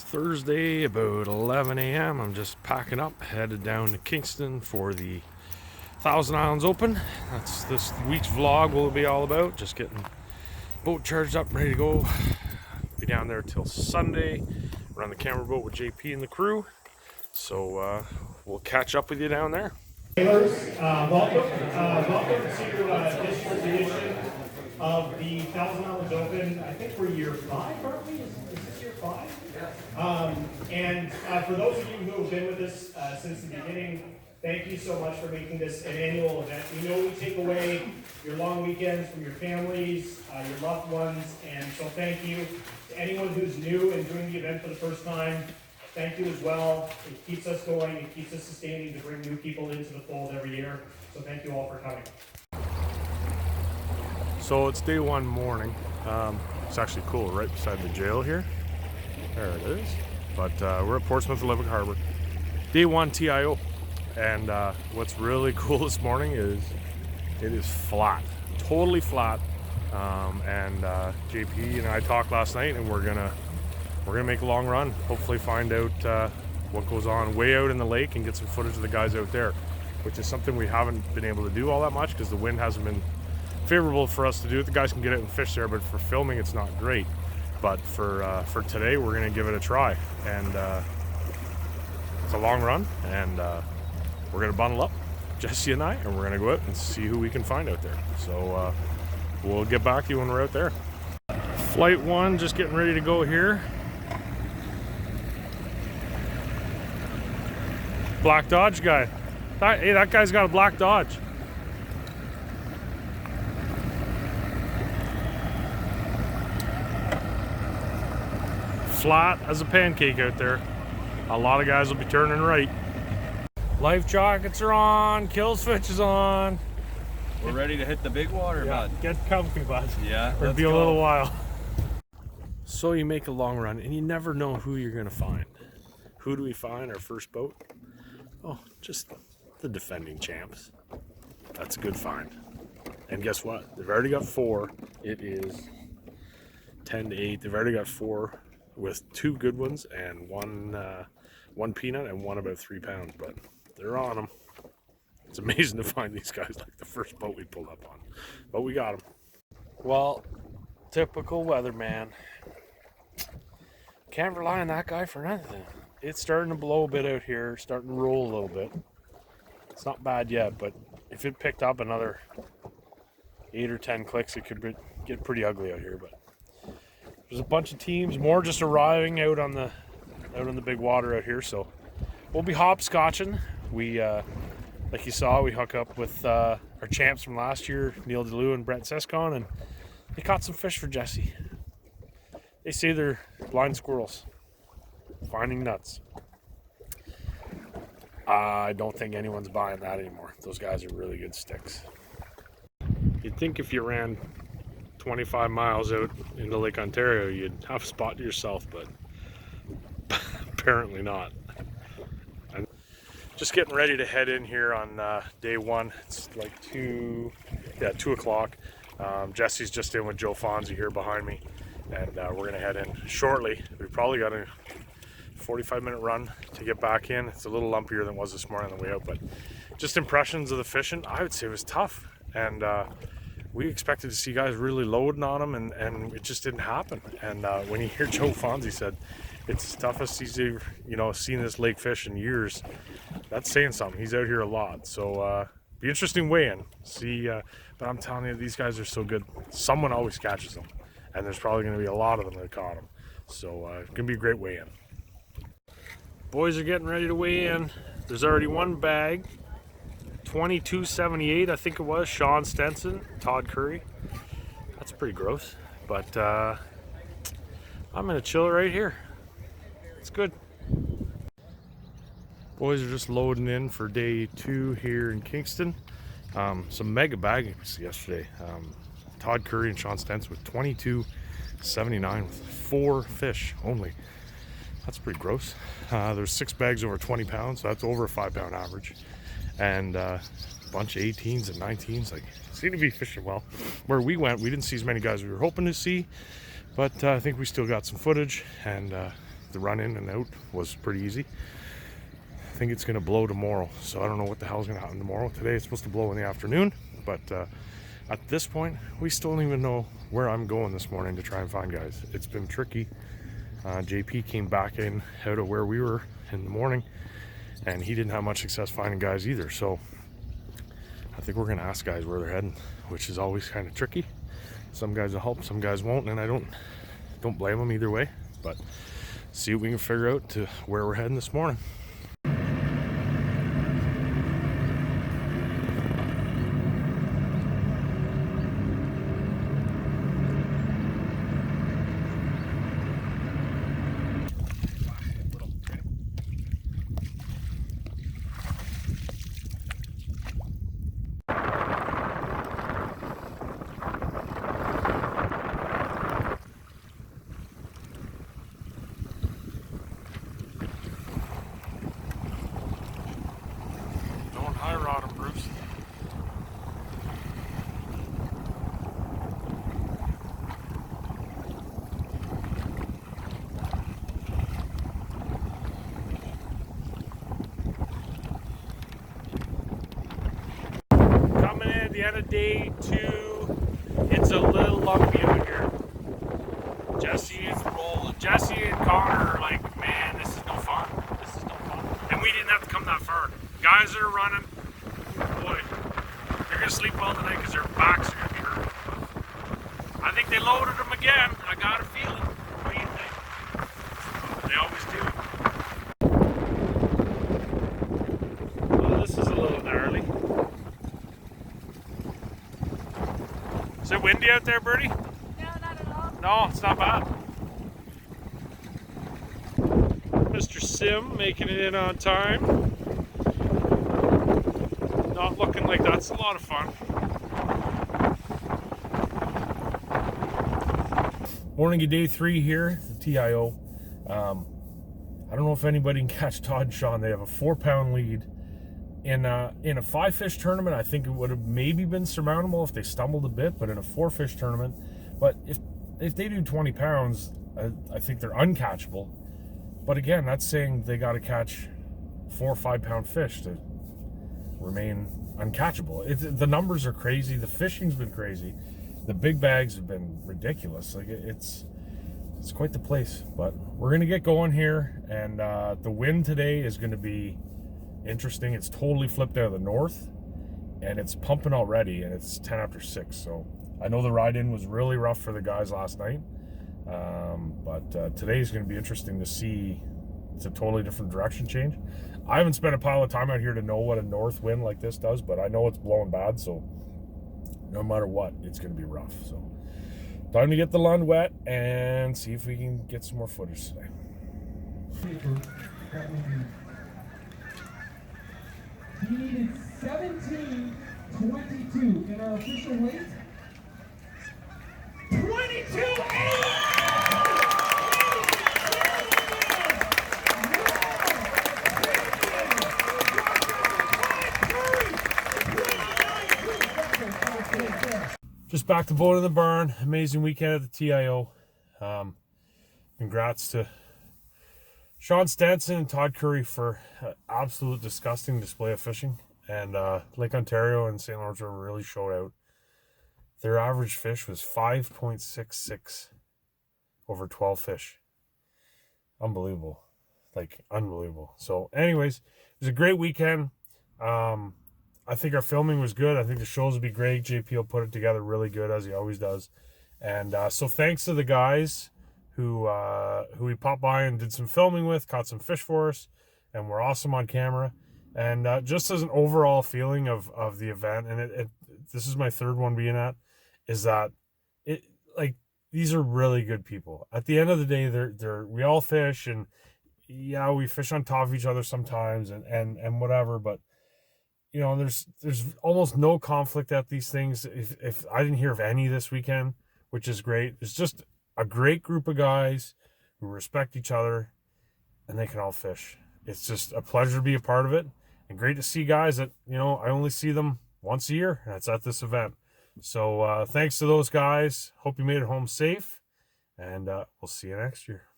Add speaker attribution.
Speaker 1: Thursday, about 11 a.m. I'm just packing up, headed down to Kingston for the Thousand Islands Open. That's this week's vlog will be all about. Just getting boat charged up, ready to go. Be down there till Sunday. Run the camera boat with JP and the crew. So we'll catch up with you down there.
Speaker 2: Welcome to this year's edition of the Thousand Islands Open. I think we're year 5, aren't we? Is this year 5? And for those of you who have been with us since the beginning, thank you so much for making this an annual event. We know we take away your long weekends from your families, your loved ones, and so thank you to anyone who's new and doing the event for the first time. Thank you as well. It keeps us going, it keeps us sustaining to bring new people into the fold every year. So thank you all for coming.
Speaker 1: So it's day one morning. It's actually cool, right beside the jail here. There it is. But we're at Portsmouth Olympic Harbor. Day one TIO. And what's really cool this morning is it is flat, totally flat. And JP and I talked last night, and we're gonna make a long run. Hopefully find out what goes on way out in the lake and get some footage of the guys out there, which is something we haven't been able to do all that much because the wind hasn't been favorable for us to do it. The guys can get out and fish there, but for filming it's not great. But for today we're gonna give it a try, and it's a long run, and we're gonna bundle up, Jesse and I, and we're gonna go out and see who we can find out there. So we'll get back to you when we're out there. Flight 1 just getting ready to go here. Black Dodge guy. Hey, that guy's got a black Dodge. Flat as a pancake out there. A lot of guys will be turning right. Life jackets are on, kill switch is on.
Speaker 3: We're ready to hit the big water, bud.
Speaker 1: Get comfy, bud.
Speaker 3: Yeah,
Speaker 1: It'll be a little while. So you make a long run and you never know who you're gonna find. Who do we find our first boat? Oh, just the defending champs. That's a good find. And guess what? They've already got 4. It is 10 to 8. They've already got 4 with 2 good ones and one peanut and one about 3 pounds. But they're on them. It's amazing to find these guys like the first boat we pulled up on. But we got them. Well, typical weatherman. Can't rely on that guy for nothing. It's starting to blow a bit out here, starting to roll a little bit. It's not bad yet, but if it picked up another 8 or 10 clicks, it could get pretty ugly out here. But there's a bunch of teams, more just arriving out on the big water out here. So we'll be hopscotching. We, like you saw, we hook up with our champs from last year, Neil DeLue and Brent Sescon, and they caught some fish for Jesse. They say they're blind squirrels finding nuts. I don't think anyone's buying that anymore. Those guys are really good sticks. You'd think if you ran 25 miles out into Lake Ontario, you'd have a spot to yourself, but apparently not. I'm just getting ready to head in here on day 1. It's like 2 o'clock. Jesse's just in with Joe Fonzie here behind me, and we're gonna head in shortly. We probably got a 45-minute run to get back in. It's a little lumpier than it was this morning on the way out, but just impressions of the fishing, I would say it was tough. And we expected to see guys really loading on them, and it just didn't happen. And when you hear Joe Fonzie said it's the toughest he's ever, seen this lake fish in years, that's saying something. He's out here a lot. So be interesting weigh-in. See, but I'm telling you, these guys are so good. Someone always catches them, and there's probably going to be a lot of them that caught them. So it's going to be a great weigh-in. Boys are getting ready to weigh in. There's already one bag, 22.78, I think it was. Sean Stenson, Todd Curry. That's pretty gross, but I'm gonna chill right here. It's good. Boys are just loading in for day 2 here in Kingston. Some mega baggings yesterday. Todd Curry and Sean Stenson with 22.79 with 4 fish only. That's pretty gross. There's 6 bags over 20 pounds, so that's over a 5-pound average. And a bunch of 18s and 19s, like, seem to be fishing well. Where we went, we didn't see as many guys we were hoping to see, but I think we still got some footage, and the run in and out was pretty easy. I think it's gonna blow tomorrow, so I don't know what the hell's gonna happen tomorrow. Today it's supposed to blow in the afternoon, but at this point we still don't even know where I'm going this morning to try and find guys. It's been tricky. JP came back in out of where we were in the morning, and he didn't have much success finding guys either. So I think we're gonna ask guys where they're heading, which is always kind of tricky. Some guys will help, some guys won't, and I don't blame them either way. But see what we can figure out to where we're heading this morning. High rod him, Bruce. Coming in at the end of day 2. It's a little lumpy out here. Jesse is rolling. Jesse and Connor are like, man, this is no fun. This is no fun. And we didn't have to come that far. Guys that are running, boy, they're going to sleep well tonight because their backs are going to be hurt. I think they loaded them again. I got a feeling. What do you think? They always do. Well, this is a little gnarly. Is it windy out there, Bertie?
Speaker 4: No, not at all.
Speaker 1: No, it's not bad. Mr. Sim making it in on time. Not looking like that's a lot of fun. Morning of day 3 here at the TIO. I don't know if anybody can catch Todd and Sean. They have a 4-pound lead. In a 5-fish tournament, I think it would have maybe been surmountable if they stumbled a bit, but in a 4-fish tournament, but if they do 20 pounds, I think they're uncatchable. But again, that's saying they got to catch 4 or 5-pound fish to remain uncatchable. The numbers are crazy. The fishing's been crazy. The big bags have been ridiculous. Like it's quite the place. But we're gonna get going here, and the wind today is going to be interesting. It's totally flipped out of the north, and it's pumping already, and it's 10 after 6. So I know the ride in was really rough for the guys last night, but today is going to be interesting to see. It's a totally different direction change. I haven't spent a pile of time out here to know what a north wind like this does, but I know it's blowing bad, so no matter what, it's going to be rough. So time to get the Lund wet and see if we can get some more footage today.
Speaker 5: He needed 17.22 in our official weight. 22.8!
Speaker 1: Just back to boat in the barn. Amazing weekend at the TIO. Congrats to Sean Stenson and Todd Curry for an absolute disgusting display of fishing. And Lake Ontario and St. Lawrence River really showed out. Their average fish was 5.66 over 12 fish. Unbelievable. Like, unbelievable. So, anyways, it was a great weekend. I think our filming was good. I think the shows will be great. JP will put it together really good, as he always does. And so thanks to the guys who we popped by and did some filming with, caught some fish for us, and were awesome on camera. And just as an overall feeling of the event, and this is my 3rd one being at, is that these are really good people. At the end of the day, we all fish, and yeah, we fish on top of each other sometimes and whatever, but you know, there's almost no conflict at these things. If I didn't hear of any this weekend, which is great. It's just a great group of guys who respect each other, and they can all fish. It's just a pleasure to be a part of it, and great to see guys that, you know, I only see them once a year, and it's at this event. So thanks to those guys. Hope you made it home safe, and we'll see you next year.